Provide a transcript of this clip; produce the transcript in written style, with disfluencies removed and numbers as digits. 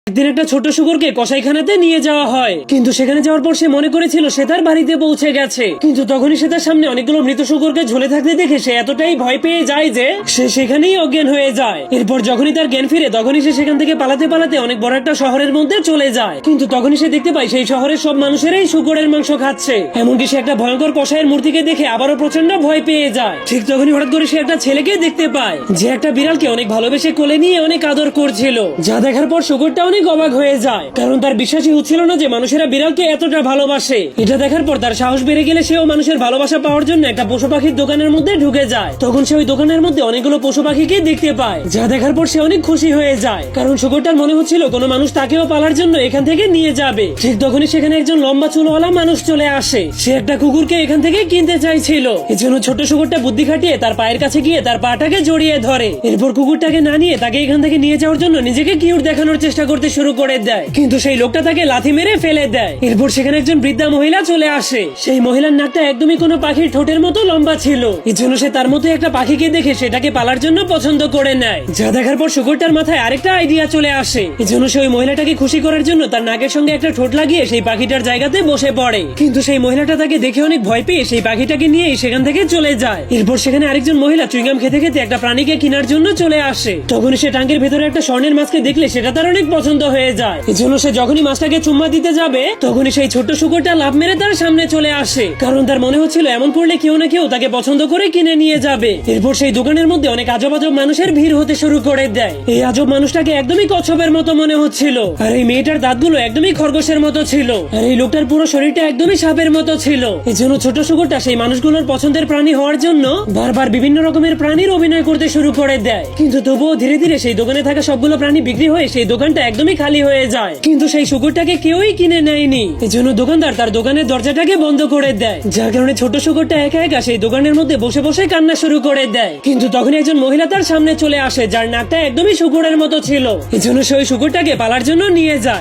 একদিন একটা ছোট শুকরকে কসাইখানাতে নিয়ে যাওয়া হয়, কিন্তু সেখানে যাওয়ার পর সে মনে করেছিল সে তার বাড়িতে পৌঁছে গেছে। কিন্তু তখনই সে তার সামনে অনেকগুলো মৃত শুকরকে ঝুলে থাকতে দেখে সে এতটাই ভয় পেয়ে যায় যে সে সেখানেই অজ্ঞান হয়ে যায়। এরপর যখনই তার জ্ঞান ফিরে তখনই সে সেখান থেকে পালাতে পালাতে অনেক বড় একটা শহরের মধ্যে চলে যায়। কিন্তু তখনই সে দেখতে পায় সেই শহরের সব মানুষেরাই শুকরের মাংস খাচ্ছে। এমনকি সে একটা ভয়ঙ্কর কসাইয়ের মূর্তিকে দেখে আবারও প্রচন্ড ভয় পেয়ে যায়। ঠিক তখনই হঠাৎ করে সে একটা ছেলেকে দেখতে পায় যে একটা বিড়ালকে অনেক ভালোবেসে কোলে নিয়ে অনেক আদর করছিল, যা দেখার পর শুকরটা অনেক অবাক হয়ে যায়, কারণ তার বিশ্বাসই হচ্ছিল না যে মানুষেরা বিড়ালকে এতটা ভালোবাসে। এটা দেখার পর তার সাহস বেড়ে গেলে সেও মানুষের ভালোবাসা পাওয়ার জন্য একটা পশু পাখির দোকানের মধ্যে ঢুকে যায়। তখন সে ওই দোকানের মধ্যে অনেকগুলো পশু পাখিকে দেখতে পায়, যা দেখার পর সে অনেক খুশি হয়ে যায়, কারণ শুকরটার মনে হচ্ছিল কোনো মানুষ তাকেও পালার জন্য এখান থেকে নিয়ে যাবে। ঠিক তখনই সেখানে একজন লম্বা চুলওয়ালা মানুষ চলে আসে। সে একটা কুকুরকে এখান থেকে কিনতে চাইছিল। এজন্য ছোট শুকরটা বুদ্ধি খাটিয়ে তার পায়ের কাছে গিয়ে তার পাটাকে জড়িয়ে ধরে। এরপর কুকুরটাকে না নিয়ে তাকে এখান থেকে নিয়ে যাওয়ার জন্য নিজেকে কিউট দেখানোর চেষ্টা করতে শুরু করে দেয়, কিন্তু সেই লোকটা তাকে লাথি মেরে ফেলে দেয়। এরপর সেখানে একজন বৃদ্ধা মহিলা চলে আসে। সেই মহিলার নাকটা একদমই কোনো পাখির ঠোঁটের মতো লম্বা ছিল। এই জন্য সে তার মতো একটা পাখিকে দেখে সেটাকে পালার জন্য পছন্দ করে নেয়, যা দেখার পর শুকরটার মাথায় আরেকটা আইডিয়া চলে আসে। এই জন্য সে ওই মহিলাটাকে খুশি করার জন্য তার নাকের সঙ্গে একটা ঠোঁট লাগিয়ে সেই পাখিটার জায়গাতে বসে পড়ে। কিন্তু সেই মহিলাটা তাকে দেখে অনেক ভয় পেয়ে সেই পাখিটাকে নিয়ে সেখান থেকে চলে যায়। এরপর সেখানে আরেকজন মহিলা চুইংগাম খেতে খেতে একটা প্রাণীকে কেনার জন্য চলে আসে। তখন সে ট্যাঙ্কের ভেতরে একটা স্বর্ণের মাছকে দেখলে সেটা তার অনেক পছন্দ হয়ে যায়। এই জন্য সে যখনই মাছটাকে চুম্মা দিতে যাবে তখনই সেই ছোট্ট শুকরটা লাফ মেরে তার সামনে চলে আসে, কারণ তার মনে হচ্ছিল এমন করলে কেউ না কেউ তাকে পছন্দ করে কিনে নিয়ে যাবে। এরপর সেই দোকানের মধ্যে অনেক আজব আজব মানুষের ভিড় হতে শুরু করে দেয়। এই আজব মানুষটাকে একদমই কচ্ছপের মতো মনে হচ্ছিল, আর এই মেয়েটার দাঁতগুলো একদমই খরগোশের মতো ছিল, আর এই লোকটার পুরো শরীরটা একদমই সাপের মতো ছিল। এই জন্য ছোট শুকরটা সেই মানুষগুলোর পছন্দের প্রাণী হওয়ার জন্য বারবার বিভিন্ন রকমের প্রাণীর অভিনয় করতে শুরু করে দেয়। কিন্তু তবুও ধীরে ধীরে সেই দোকানে থাকা সবগুলো প্রাণী বিক্রি হয়ে সেই দোকানটা একদমই খালি হয়ে যায়। কিন্তু সেই শুকরটাকে কেউই কিনে নেয়নি। এজন্য দোকানদার তার দোকানের দরজাটাকে বন্ধ করে দেয়, যার কারণে ছোট শুকরটা একা একা সেই দোকানের মধ্যে বসে বসে কান্না শুরু করে দেয়। কিন্তু তখন একজন মহিলা তার সামনে চলে আসে, যার নাকটা একদমই শুকরের মতো ছিল। এজন্য সে ওই শুকরটাকে পালার জন্য নিয়ে যায়।